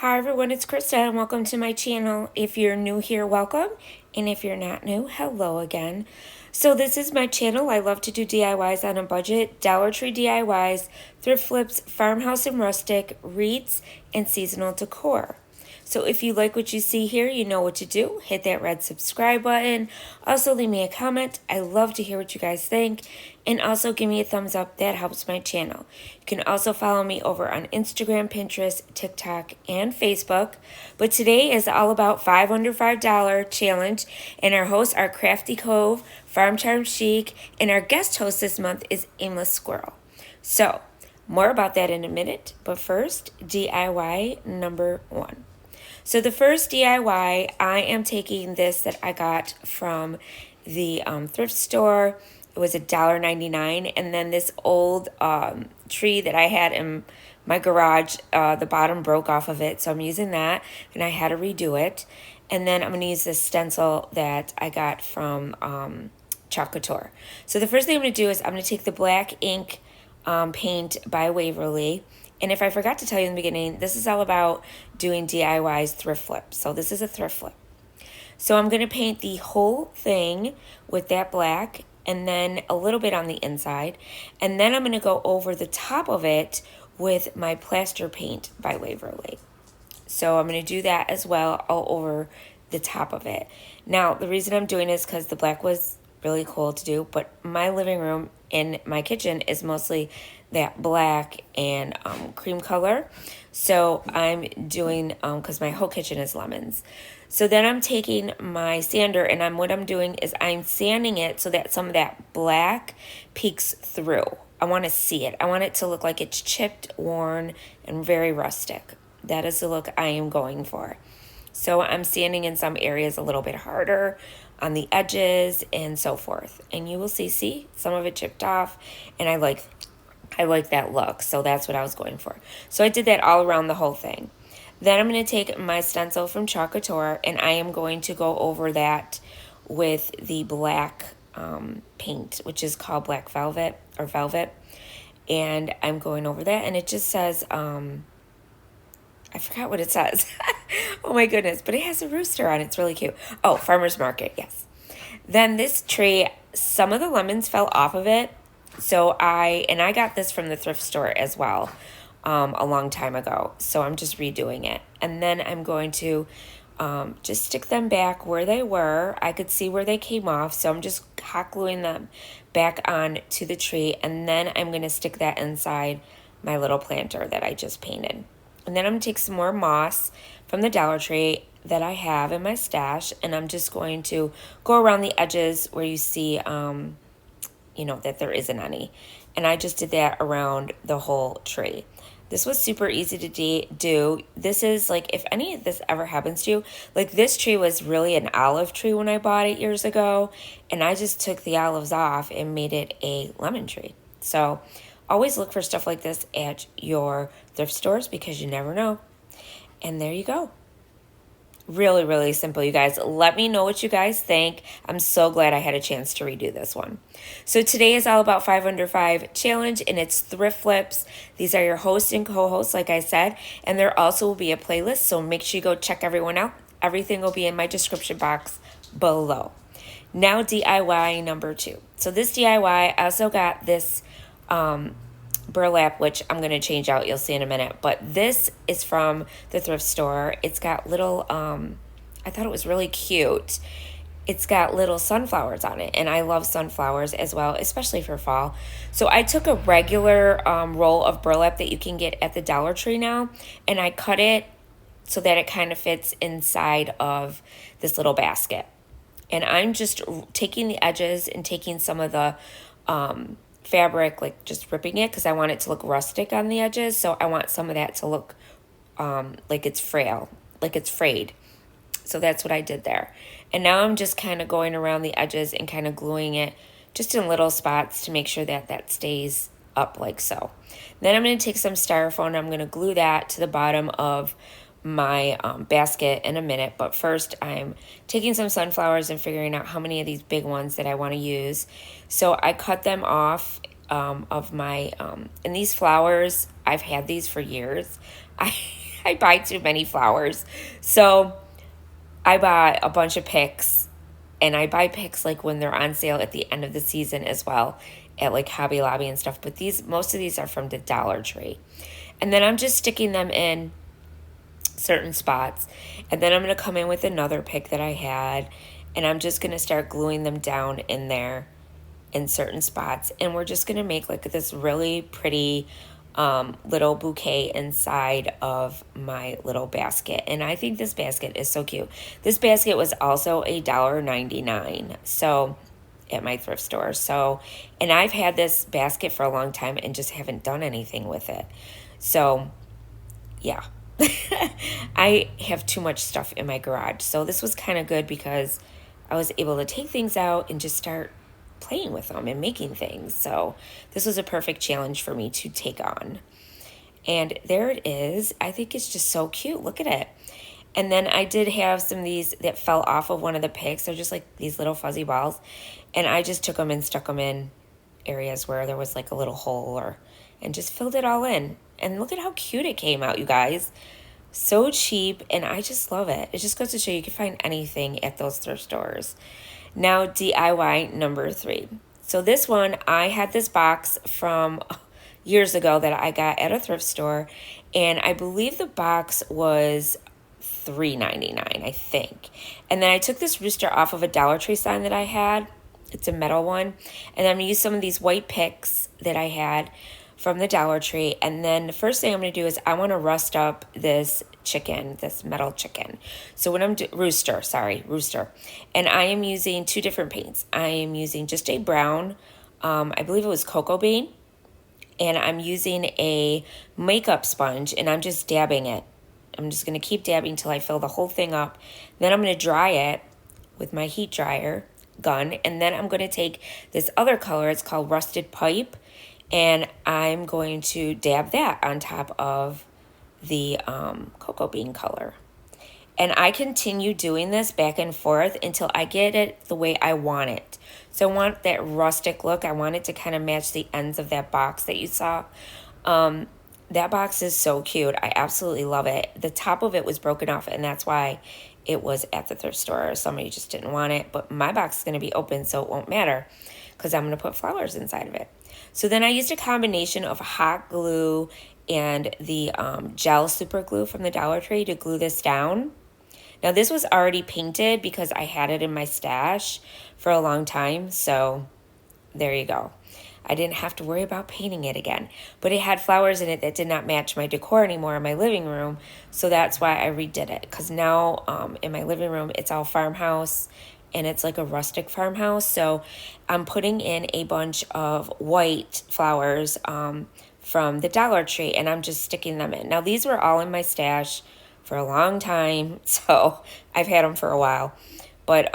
Hi everyone, it's Krista and welcome to my channel. If you're new here, welcome. And if you're not new, hello again. So this is my channel. I love to do DIYs on a budget, Dollar Tree DIYs, thrift flips, farmhouse and rustic, wreaths, and seasonal decor. So if you like what you see here, you know what to do. Hit that red subscribe button. Also leave me a comment. I love to hear what you guys think. And also give me a thumbs up. That helps my channel. You can also follow me over on Instagram, Pinterest, TikTok, and Facebook. But today is all about $5 Under $5 challenge. And our hosts are Crafty Cove, Farm Charm Chic, and our guest host this month is Aimless Squirrel. So more about that in a minute. But first, DIY number 1. So the first DIY, I am taking this that I got from the thrift store. It was $1.99, and then this old tree that I had in my garage, the bottom broke off of it, so I'm using that, and I had to redo it. And then I'm going to use this stencil that I got from Chalk Couture. So the first thing I'm going to do is I'm going to take the black ink paint by Waverly. And if I forgot to tell you in the beginning, this is all about doing DIYs thrift flips. So this is a thrift flip. So I'm going to paint the whole thing with that black and then a little bit on the inside. And then I'm going to go over the top of it with my plaster paint by Waverly. So I'm going to do that as well all over the top of it. Now, the reason I'm doing this is because the black was really cool to do, but my living room and my kitchen is mostly that black and cream color. So I'm doing, because my whole kitchen is lemons. So then I'm taking my sander and what I'm doing is I'm sanding it so that some of that black peeks through. I want to see it. I want it to look like it's chipped, worn, and very rustic. That is the look I am going for. So I'm sanding in some areas a little bit harder on the edges and so forth. And you will see some of it chipped off, and I like that look. So that's what I was going for. So I did that all around the whole thing. Then I'm going to take my stencil from Chalk Couture, and I am going to go over that with the black paint, which is called Black Velvet or Velvet. And I'm going over that, and it just says, I forgot what it says. Oh my goodness, but it has a rooster on it. It's really cute. Oh, Farmer's Market, yes. Then this tree, some of the lemons fell off of it. So I got this from the thrift store as well a long time ago. So I'm just redoing it. And then I'm going to just stick them back where they were. I could see where they came off. So I'm just hot gluing them back on to the tree. And then I'm going to stick that inside my little planter that I just painted. And then I'm going to take some more moss from the Dollar Tree that I have in my stash. And I'm just going to go around the edges where you see, that there isn't any. And I just did that around the whole tree. This was super easy to do. This is like, if any of this ever happens to you, like this tree was really an olive tree when I bought it years ago. And I just took the olives off and made it a lemon tree. So always look for stuff like this at your thrift stores because you never know. And there you go. Really, really simple, you guys. Let me know what you guys think. I'm so glad I had a chance to redo this one. So today is all about 5 Under 5 challenge, and it's thrift flips. These are your host and co-hosts, like I said, and there also will be a playlist, so make sure you go check everyone out. Everything will be in my description box below. Now DIY number 2. So this DIY, I also got this burlap, which I'm going to change out, you'll see in a minute, but this is from the thrift store. It's got little I thought it was really cute. It's got little sunflowers on it, and I love sunflowers as well, especially for fall. So I took a regular roll of burlap that you can get at the Dollar Tree now, and I cut it so that it kind of fits inside of this little basket. And I'm just taking the edges and taking some of the fabric, like just ripping it because I want it to look rustic on the edges. So I want some of that to look like it's frail, like it's frayed. So that's what I did there. And now I'm just kind of going around the edges and kind of gluing it just in little spots to make sure that that stays up like so. Then I'm going to take some styrofoam and I'm going to glue that to the bottom of my basket in a minute. But first I'm taking some sunflowers and figuring out how many of these big ones that I want to use. So I cut them off of my and these flowers, I've had these for years. I I buy too many flowers. So I bought a bunch of picks, and I buy picks like when they're on sale at the end of the season as well at like Hobby Lobby and stuff. But most of these are from the Dollar Tree. And then I'm just sticking them in certain spots. And then I'm going to come in with another pick that I had, and I'm just going to start gluing them down in there in certain spots. And we're just going to make like this really pretty little bouquet inside of my little basket. And I think this basket is so cute. This basket was also $1.99. So at my thrift store. So, and I've had this basket for a long time and just haven't done anything with it. So, yeah. I have too much stuff in my garage. So this was kind of good because I was able to take things out and just start playing with them and making things. So this was a perfect challenge for me to take on. And there it is. I think it's just so cute. Look at it. And then I did have some of these that fell off of one of the picks. They're just like these little fuzzy balls. And I just took them and stuck them in areas where there was like a little hole and just filled it all in. And look at how cute it came out, you guys. So cheap, and I just love it. It just goes to show you can find anything at those thrift stores. Now, DIY number 3. So this one, I had this box from years ago that I got at a thrift store, and I believe the box was $3.99, I think. And then I took this rooster off of a Dollar Tree sign that I had. It's a metal one. And I'm going to use some of these white picks that I had from the Dollar Tree. And then the first thing I'm going to do is I want to rust up this chicken, this metal chicken. So when I'm rooster. And I am using 2 different paints. I am using just a brown, I believe it was cocoa bean. And I'm using a makeup sponge, and I'm just dabbing it. I'm just going to keep dabbing until I fill the whole thing up. Then I'm going to dry it with my heat dryer gun. And then I'm going to take this other color. It's called Rusted Pipe. And I'm going to dab that on top of the cocoa bean color. And I continue doing this back and forth until I get it the way I want it. So I want that rustic look. I want it to kind of match the ends of that box that you saw. That box is so cute. I absolutely love it. The top of it was broken off, and that's why it was at the thrift store. Somebody just didn't want it. But my box is going to be open, so it won't matter because I'm going to put flowers inside of it. So then I used a combination of hot glue and the gel super glue from the Dollar Tree to glue this down. Now this was already painted because I had it in my stash for a long time. So there you go. I didn't have to worry about painting it again. But it had flowers in it that did not match my decor anymore in my living room. So that's why I redid it. Because now in my living room, it's all farmhouse. And it's like a rustic farmhouse. So I'm putting in a bunch of white flowers from the Dollar Tree. And I'm just sticking them in. Now these were all in my stash for a long time. So I've had them for a while. But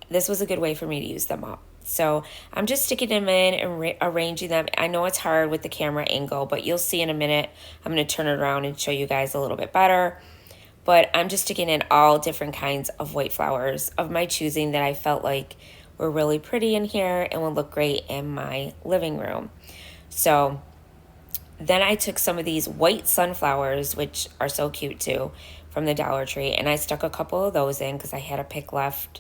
this was a good way for me to use them up. So I'm just sticking them in and arranging them. I know it's hard with the camera angle, but you'll see in a minute. I'm going to turn it around and show you guys a little bit better. But I'm just sticking in all different kinds of white flowers of my choosing that I felt like were really pretty in here and would look great in my living room. So then I took some of these white sunflowers, which are so cute too, from the Dollar Tree. And I stuck a couple of those in because I had a pick left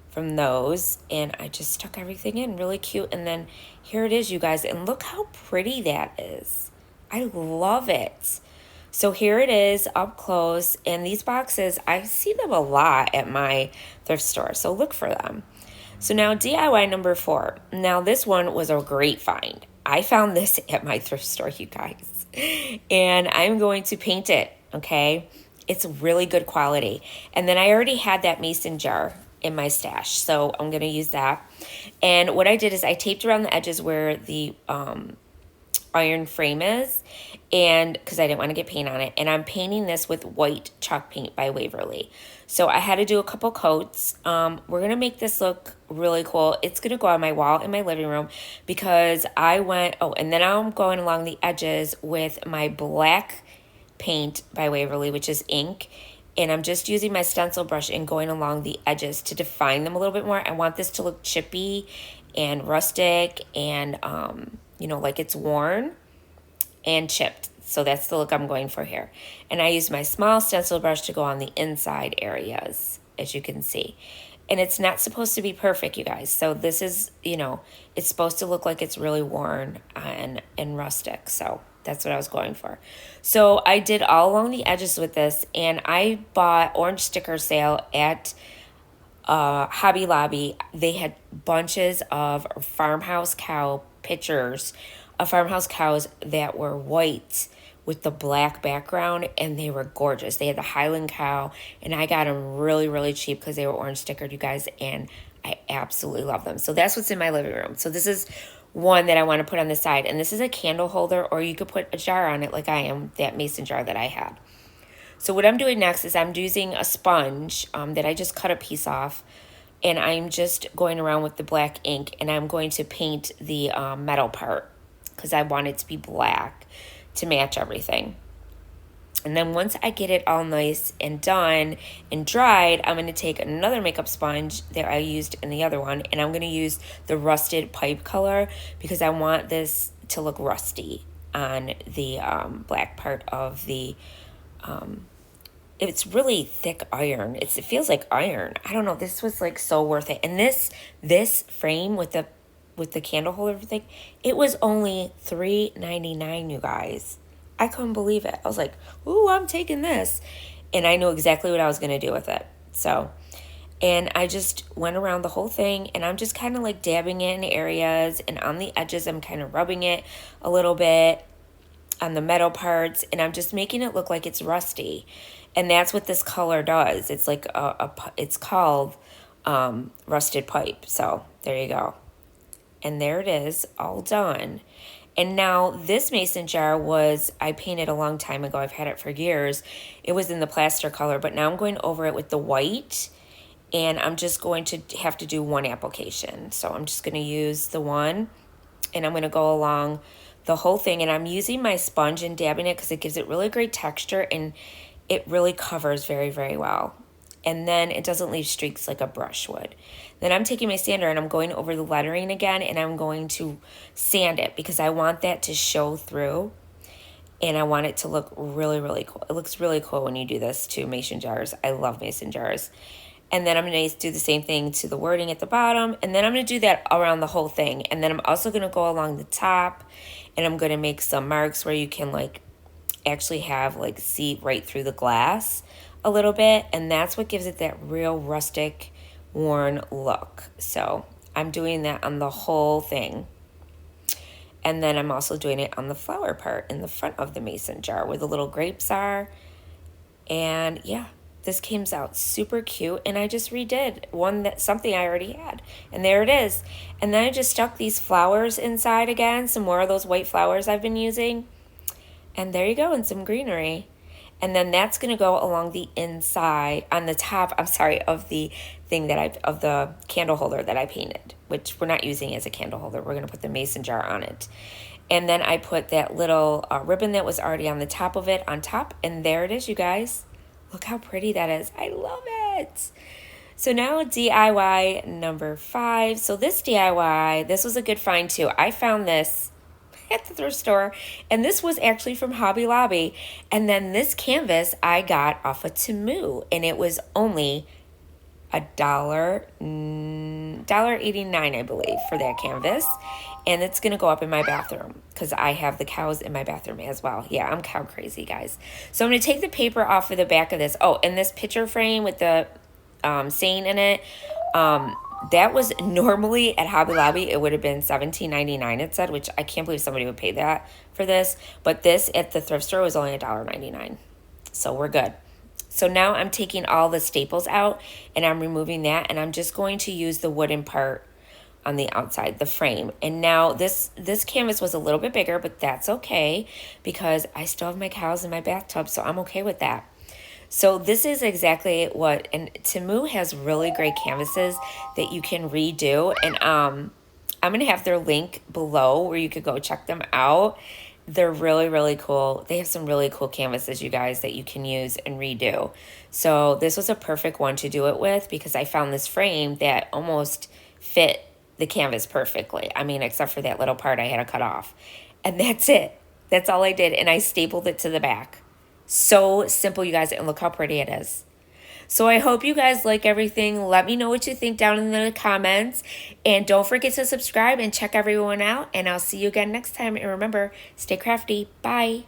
from those. And I just stuck everything in really cute. And then here it is, you guys. And look how pretty that is. I love it. So here it is up close, and these boxes, I see them a lot at my thrift store, so look for them. So now DIY number 4. Now this one was a great find. I found this at my thrift store, you guys, and I'm going to paint it, okay? It's really good quality. And then I already had that mason jar in my stash, so I'm going to use that. And what I did is I taped around the edges where the iron frame is, and because I didn't want to get paint on it, and I'm painting this with white chalk paint by Waverly. So I had to do a couple coats. We're gonna make this look really cool. It's gonna go on my wall in my living room because I went, and then I'm going along the edges with my black paint by Waverly, which is ink, and I'm just using my stencil brush and going along the edges to define them a little bit more. I want this to look chippy and rustic and like it's worn and chipped. So that's the look I'm going for here. And I use my small stencil brush to go on the inside areas, as you can see. And it's not supposed to be perfect, you guys. So this is, you know, it's supposed to look like it's really worn and rustic. So that's what I was going for. So I did all along the edges with this, and I bought orange sticker sale at Hobby Lobby. They had bunches of farmhouse cow pictures of farmhouse cows that were white with the black background, and they were gorgeous. They had the Highland cow, and I got them really, really cheap because they were orange stickered, you guys, and I absolutely love them. So that's what's in my living room. So this is one that I want to put on the side, and this is a candle holder, or you could put a jar on it like I am, that mason jar that I had. So what I'm doing next is I'm using a sponge that I just cut a piece off, and I'm just going around with the black ink, and I'm going to paint the metal part because I want it to be black to match everything. And then once I get it all nice and done and dried, I'm going to take another makeup sponge that I used in the other one, and I'm going to use the rusted pipe color because I want this to look rusty on the black part of the it's really thick iron. It feels like iron. I don't know. This was like so worth it. And this frame with the candle holder thing, it was only $3.99, you guys. I couldn't believe it. I was like, ooh, I'm taking this. And I knew exactly what I was going to do with it. So, and I just went around the whole thing, and I'm just kind of like dabbing it in areas, and on the edges I'm kind of rubbing it a little bit on the metal parts, and I'm just making it look like it's rusty. And that's what this color does. It's like it's called rusted pipe. So there you go. And there it is, all done. And now this mason jar I painted a long time ago. I've had it for years. It was in the plaster color, but now I'm going over it with the white, and I'm just going to have to do one application. So I'm just going to use the one, and I'm going to go along the whole thing, and I'm using my sponge and dabbing it because it gives it really great texture, and it really covers very, very well. And then it doesn't leave streaks like a brush would. Then I'm taking my sander and I'm going over the lettering again, and I'm going to sand it because I want that to show through, and I want it to look really, really cool. It looks really cool when you do this to mason jars. I love mason jars. And then I'm going to do the same thing to the wording at the bottom, and then I'm going to do that around the whole thing. And then I'm also going to go along the top, and I'm going to make some marks where you can like actually have like see right through the glass a little bit, and that's what gives it that real rustic, worn look. So I'm doing that on the whole thing, and then I'm also doing it on the flower part in the front of the mason jar where the little grapes are. And yeah, this came out super cute, and I just redid something I already had, and there it is. And then I just stuck these flowers inside again, some more of those white flowers I've been using. And there you go, and some greenery. And then that's going to go along the inside, on the top, of the thing of the candle holder that I painted, which we're not using as a candle holder. We're going to put the mason jar on it. And then I put that little ribbon that was already on the top of it on top. And there it is, you guys. Look how pretty that is. I love it. So now DIY number 5. So this DIY, this was a good find too. I found this at the thrift store, and this was actually from Hobby Lobby. And then this canvas I got off of Temu, and it was only $1.89, I believe, for that canvas. And it's gonna go up in my bathroom because I have the cows in my bathroom as well. Yeah, I'm cow crazy, guys. So I'm gonna take the paper off of the back of this. Oh, and this picture frame with the saying in it, that was normally at Hobby Lobby, it would have been $17.99, it said, which I can't believe somebody would pay that for this. But this at the thrift store was only $1.99. So we're good. So now I'm taking all the staples out, and I'm removing that, and I'm just going to use the wooden part on the outside, the frame. And now this canvas was a little bit bigger, but that's okay because I still have my cows in my bathtub, so I'm okay with that. So this is exactly what, and Temu has really great canvases that you can redo. And I'm going to have their link below where you could go check them out. They're really, really cool. They have some really cool canvases, you guys, that you can use and redo. So this was a perfect one to do it with because I found this frame that almost fit the canvas perfectly. I mean, except for that little part I had to cut off. And that's it. That's all I did, and I stapled it to the back. So simple, you guys, and look how pretty it is. So I hope you guys like everything. Let me know what you think down in the comments. And don't forget to subscribe and check everyone out. And I'll see you again next time. And remember, stay crafty. Bye.